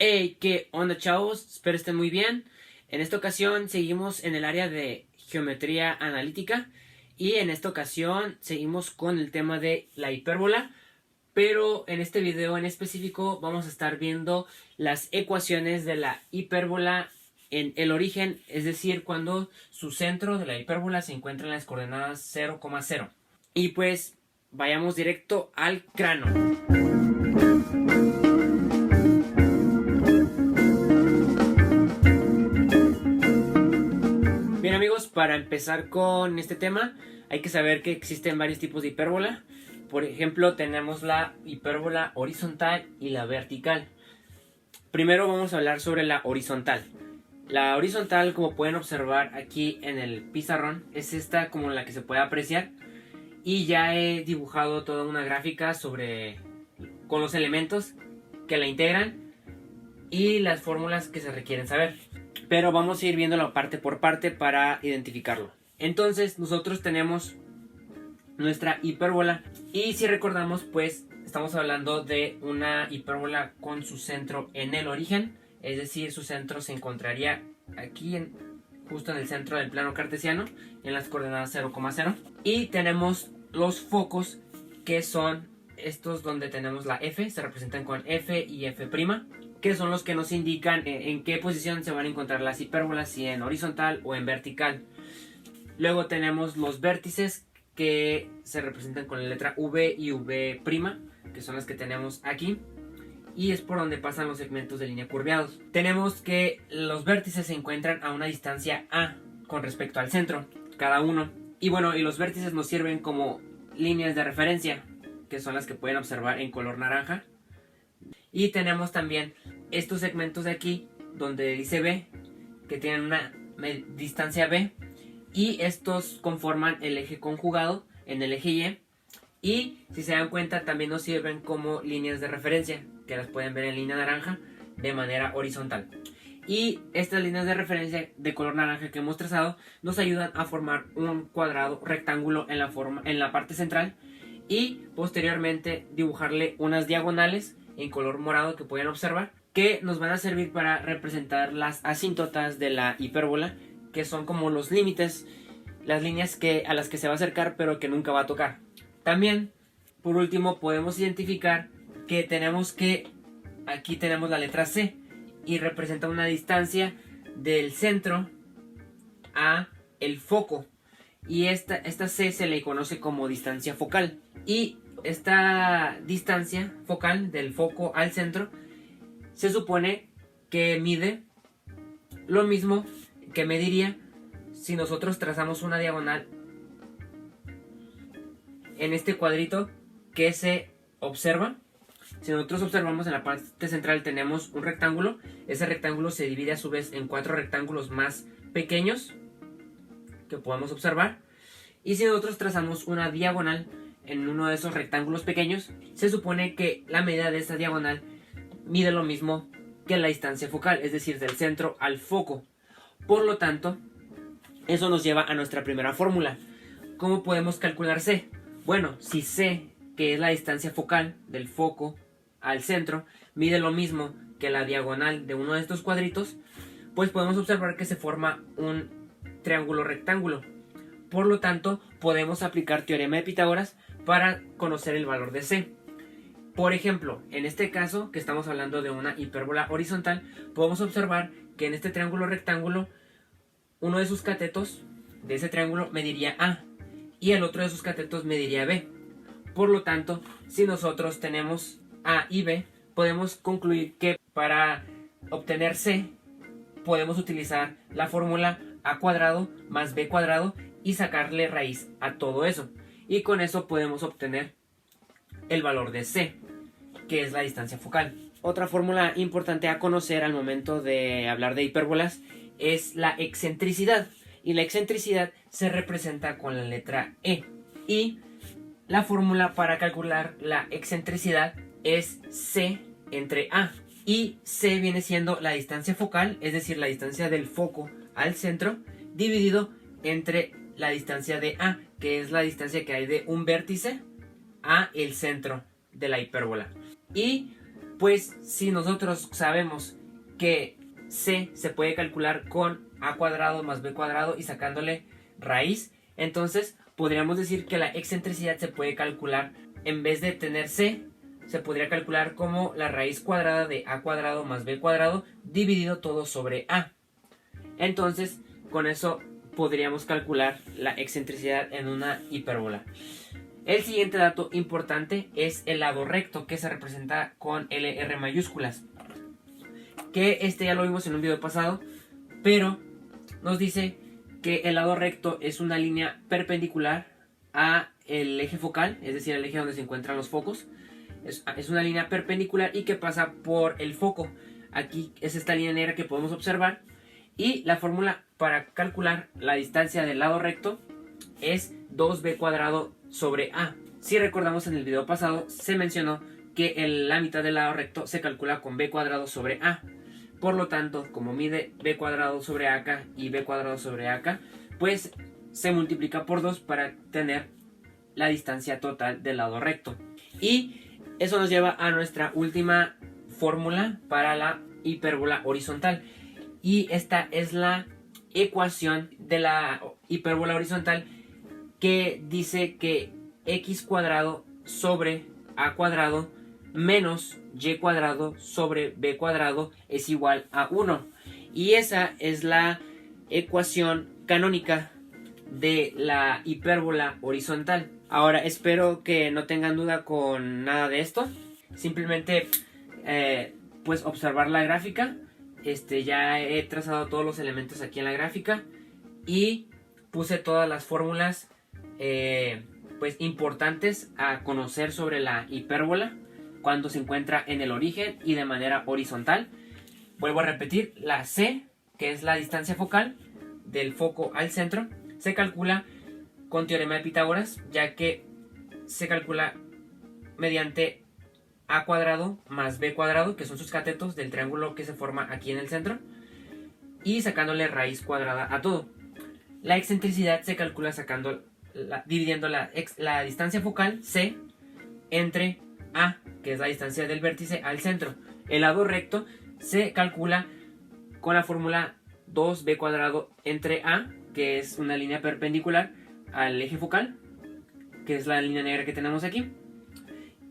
Hey, ¿qué onda, chavos? Espero estén muy bien. En esta ocasión seguimos en el área de geometría analítica y en esta ocasión seguimos con el tema de la hipérbola, pero en este video en específico vamos a estar viendo las ecuaciones de la hipérbola en el origen, es decir, cuando su centro de la hipérbola se encuentra en las coordenadas 0,0. Y pues vayamos directo al grano. Bien, amigos, para empezar con este tema hay que saber que existen varios tipos de hipérbola. Por ejemplo, tenemos la hipérbola horizontal y la vertical. Primero vamos a hablar sobre la horizontal. La horizontal, como pueden observar aquí en el pizarrón, es esta como la que se puede apreciar. Y ya he dibujado toda una gráfica con los elementos que la integran y las fórmulas que se requieren saber. Pero vamos a ir viéndolo parte por parte para identificarlo. Entonces nosotros tenemos nuestra hipérbola y si recordamos, pues estamos hablando de una hipérbola con su centro en el origen, es decir, su centro se encontraría aquí justo en el centro del plano cartesiano, en las coordenadas 0,0. Y tenemos los focos, que son estos donde tenemos la F, se representan con F y F', que son los que nos indican en qué posición se van a encontrar las hipérbolas, si en horizontal o en vertical. Luego tenemos los vértices, que se representan con la letra V y V', que son las que tenemos aquí, y es por donde pasan los segmentos de línea curveados. Tenemos que los vértices se encuentran a una distancia A con respecto al centro, cada uno. Y bueno, y los vértices nos sirven como líneas de referencia, que son las que pueden observar en color naranja. Y tenemos también estos segmentos de aquí, donde dice B, que tienen una distancia B. Y estos conforman el eje conjugado en el eje Y. Y si se dan cuenta, también nos sirven como líneas de referencia, que las pueden ver en línea naranja de manera horizontal. Y estas líneas de referencia de color naranja que hemos trazado nos ayudan a formar un cuadrado rectángulo en la parte central, y posteriormente dibujarle unas diagonales en color morado que pueden observar, que nos van a servir para representar las asíntotas de la hipérbola, que son como los límites, las líneas a las que se va a acercar pero que nunca va a tocar. También, por último, podemos identificar que aquí tenemos la letra C y representa una distancia del centro a el foco, y esta C se le conoce como distancia focal. Y esta distancia focal del foco al centro se supone que mide lo mismo que mediría si nosotros trazamos una diagonal en este cuadrito que se observa. Si nosotros observamos, en la parte central tenemos un rectángulo. Ese rectángulo se divide a su vez en 4 rectángulos más pequeños que podemos observar. Y si nosotros trazamos una diagonal en uno de esos rectángulos pequeños, se supone que la medida de esta diagonal mide lo mismo que la distancia focal, es decir, del centro al foco. Por lo tanto, eso nos lleva a nuestra primera fórmula. ¿Cómo podemos calcular C? Bueno, si C, que es la distancia focal del foco al centro, mide lo mismo que la diagonal de uno de estos cuadritos, pues podemos observar que se forma un triángulo rectángulo. Por lo tanto, podemos aplicar teorema de Pitágoras para conocer el valor de C. Por ejemplo, en este caso, que estamos hablando de una hipérbola horizontal, podemos observar que en este triángulo rectángulo, uno de sus catetos de ese triángulo mediría A y el otro de sus catetos mediría B. Por lo tanto, si nosotros tenemos A y B, podemos concluir que para obtener C podemos utilizar la fórmula A cuadrado más B cuadrado y sacarle raíz a todo eso. Y con eso podemos obtener el valor de C, que es la distancia focal. Otra fórmula importante a conocer al momento de hablar de hipérbolas es la excentricidad. Y la excentricidad se representa con la letra E. Y la fórmula para calcular la excentricidad es C entre A. Y C viene siendo la distancia focal, es decir, la distancia del foco al centro, dividido entre la distancia de A, que es la distancia que hay de un vértice a el centro de la hipérbola. Y Pues si nosotros sabemos que c se puede calcular con a cuadrado más b cuadrado y sacándole raíz, entonces podríamos decir que la excentricidad se puede calcular, en vez de tener c, se podría calcular como la raíz cuadrada de a cuadrado más b cuadrado dividido todo sobre a. Entonces con eso podríamos calcular la excentricidad en una hipérbola. El siguiente dato importante es el lado recto, que se representa con LR mayúsculas, que este ya lo vimos en un video pasado, pero nos dice que el lado recto es una línea perpendicular a el eje focal, es decir, el eje donde se encuentran los focos. Es una línea perpendicular y que pasa por el foco. Aquí es esta línea negra que podemos observar. Y la fórmula para calcular la distancia del lado recto es 2b cuadrado sobre a. Si recordamos, en el video pasado se mencionó que la mitad del lado recto se calcula con b cuadrado sobre a. Por lo tanto, como mide b cuadrado sobre acá y b cuadrado sobre acá, pues se multiplica por 2 para tener la distancia total del lado recto. Y eso nos lleva a nuestra última fórmula para la hipérbola horizontal. Y esta es la ecuación de la hipérbola horizontal, que dice que x cuadrado sobre a cuadrado menos y cuadrado sobre b cuadrado es igual a 1. Y esa es la ecuación canónica de la hipérbola horizontal. Ahora, espero que no tengan duda con nada de esto. Simplemente pues observar la gráfica. Ya he trazado todos los elementos aquí en la gráfica y puse todas las fórmulas pues importantes a conocer sobre la hipérbola cuando se encuentra en el origen y de manera horizontal. Vuelvo a repetir, la c, que es la distancia focal del foco al centro, se calcula con teorema de Pitágoras, ya que se calcula mediante a cuadrado más b cuadrado, que son sus catetos del triángulo que se forma aquí en el centro, y sacándole raíz cuadrada a todo. La excentricidad se calcula dividiendo la distancia focal c entre a, que es la distancia del vértice al centro. El lado recto se calcula con la fórmula 2b cuadrado entre a, que es una línea perpendicular al eje focal, que es la línea negra que tenemos aquí.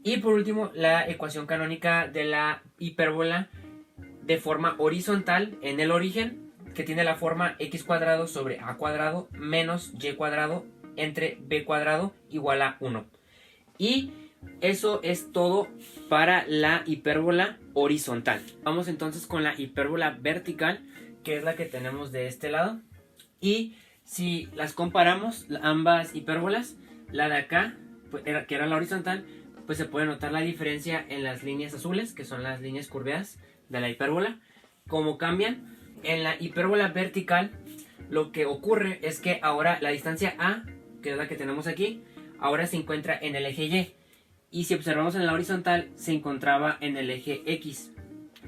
Y por último, la ecuación canónica de la hipérbola de forma horizontal en el origen, que tiene la forma x cuadrado sobre a cuadrado menos y cuadrado entre b cuadrado igual a 1. Y eso es todo para la hipérbola horizontal. Vamos entonces con la hipérbola vertical, que es la que tenemos de este lado. Y si las comparamos, ambas hipérbolas, la de acá, que era la horizontal, pues se puede notar la diferencia en las líneas azules, que son las líneas curveadas de la hipérbola, cómo cambian. En la hipérbola vertical, lo que ocurre es que ahora la distancia a, que es la que tenemos aquí, ahora se encuentra en el eje y. Y si observamos en la horizontal, se encontraba en el eje x.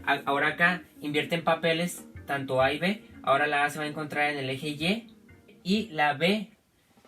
Ahora acá invierten papeles, tanto a y b. Ahora la a se va a encontrar en el eje y la b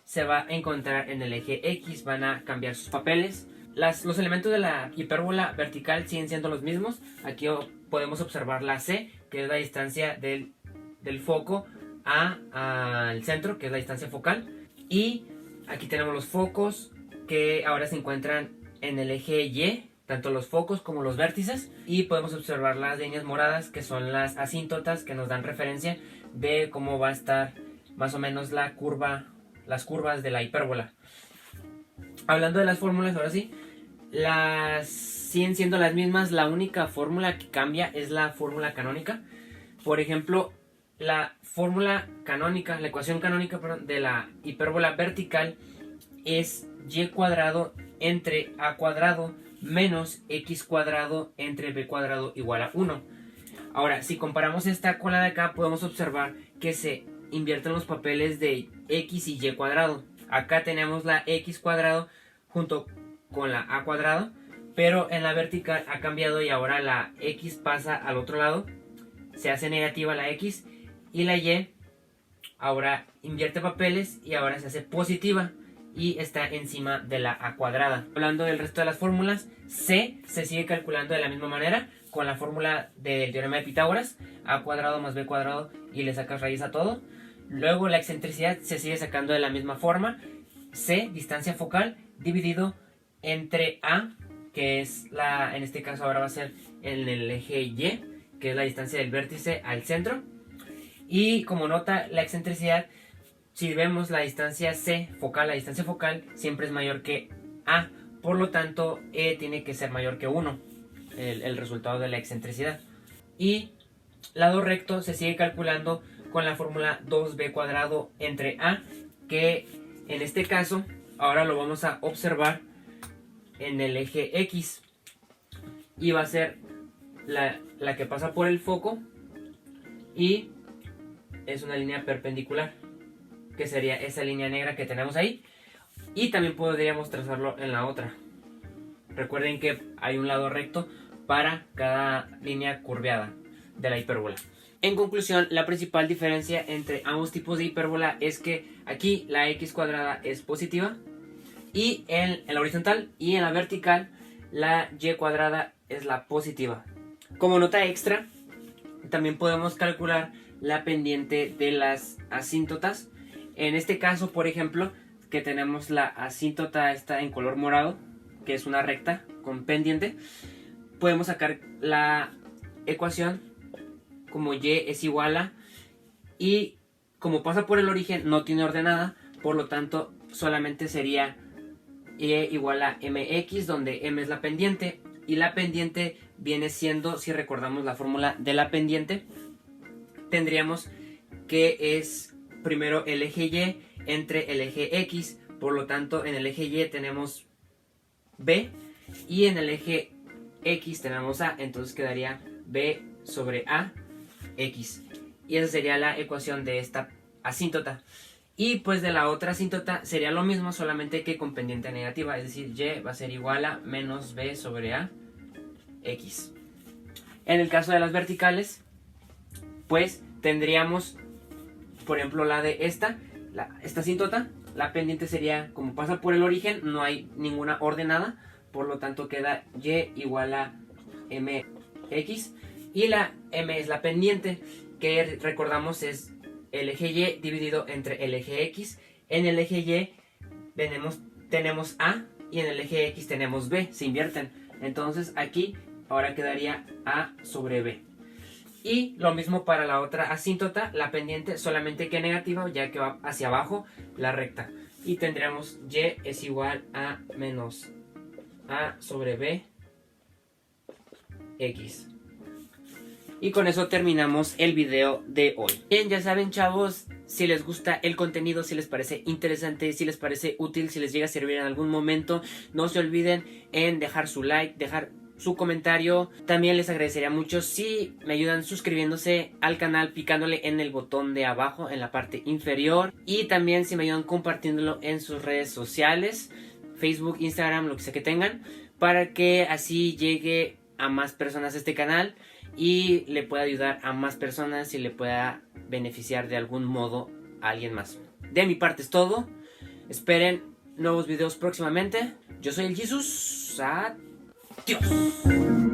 se va a encontrar en el eje x. Van a cambiar sus papeles. Los elementos de la hipérbola vertical siguen siendo los mismos. Aquí podemos observar la c, que es la distancia del foco al centro, que es la distancia focal. Y aquí tenemos los focos, que ahora se encuentran en el eje y, tanto los focos como los vértices. Y podemos observar las líneas moradas, que son las asíntotas, que nos dan referencia de cómo va a estar más o menos las curvas de la hipérbola. Hablando de las fórmulas, ahora sí, siguen siendo las mismas. La única fórmula que cambia es la fórmula canónica. Por ejemplo, la fórmula canónica, la ecuación canónica, de la hipérbola vertical es y cuadrado entre a cuadrado menos x cuadrado entre b cuadrado igual a 1. Ahora, si comparamos esta con la de acá, podemos observar que se invierten los papeles de x y y cuadrado. Acá tenemos la x cuadrado junto con la a cuadrado, pero en la vertical ha cambiado y ahora la x pasa al otro lado, se hace negativa la x, y la y ahora invierte papeles y ahora se hace positiva, y está encima de la a cuadrada. Hablando del resto de las fórmulas, c se sigue calculando de la misma manera con la fórmula del teorema de Pitágoras, a cuadrado más b cuadrado, y le sacas raíz a todo. Luego la excentricidad se sigue sacando de la misma forma, c, distancia focal, dividido entre a, que es en este caso ahora va a ser en el eje y, que es la distancia del vértice al centro. Y como nota, la excentricidad, si vemos la distancia c focal, la distancia focal siempre es mayor que a, por lo tanto e tiene que ser mayor que 1, el resultado de la excentricidad. Y lado recto se sigue calculando con la fórmula 2b cuadrado entre a, que en este caso ahora lo vamos a observar en el eje X, y va a ser la que pasa por el foco y es una línea perpendicular, que sería esa línea negra que tenemos ahí, y también podríamos trazarlo en la otra. Recuerden que hay un lado recto para cada línea curveada de la hipérbola. En conclusión, la principal diferencia entre ambos tipos de hipérbola es que aquí la x cuadrada es positiva, y en la horizontal, y en la vertical la y cuadrada es la positiva. Como nota extra, también podemos calcular la pendiente de las asíntotas. En este caso, por ejemplo, que tenemos la asíntota esta en color morado, que es una recta con pendiente, podemos sacar la ecuación como y es igual a, y como pasa por el origen no tiene ordenada, por lo tanto solamente sería y igual a mx, donde m es la pendiente, y la pendiente viene siendo, si recordamos la fórmula de la pendiente, tendríamos que es primero el eje y entre el eje x, por lo tanto en el eje y tenemos b y en el eje x tenemos a, entonces quedaría b sobre a x, y esa sería la ecuación de esta asíntota. Y pues de la otra asíntota sería lo mismo, solamente que con pendiente negativa, es decir, y va a ser igual a menos b sobre a x. En el caso de las verticales, pues tendríamos, por ejemplo, la de esta asíntota, la pendiente sería, como pasa por el origen, no hay ninguna ordenada, por lo tanto queda y igual a mx, y la m es la pendiente, que recordamos es el eje y dividido entre el eje x. En el eje y tenemos a, y en el eje x tenemos b, se invierten, entonces aquí ahora quedaría a sobre b. Y lo mismo para la otra asíntota, la pendiente, solamente que negativa, ya que va hacia abajo la recta, y tendríamos y es igual a menos a sobre b x. Y con eso terminamos el video de hoy. Bien, ya saben, chavos, si les gusta el contenido, si les parece interesante, si les parece útil, si les llega a servir en algún momento, no se olviden en dejar su like, dejar su comentario. También les agradecería mucho si me ayudan suscribiéndose al canal, picándole en el botón de abajo en la parte inferior, y también si me ayudan compartiéndolo en sus redes sociales, Facebook, Instagram, lo que sea que tengan, para que así llegue a más personas este canal y le pueda ayudar a más personas y le pueda beneficiar de algún modo a alguien más. De mi parte es todo. Esperen nuevos videos próximamente. Yo soy el Jesus. Adiós.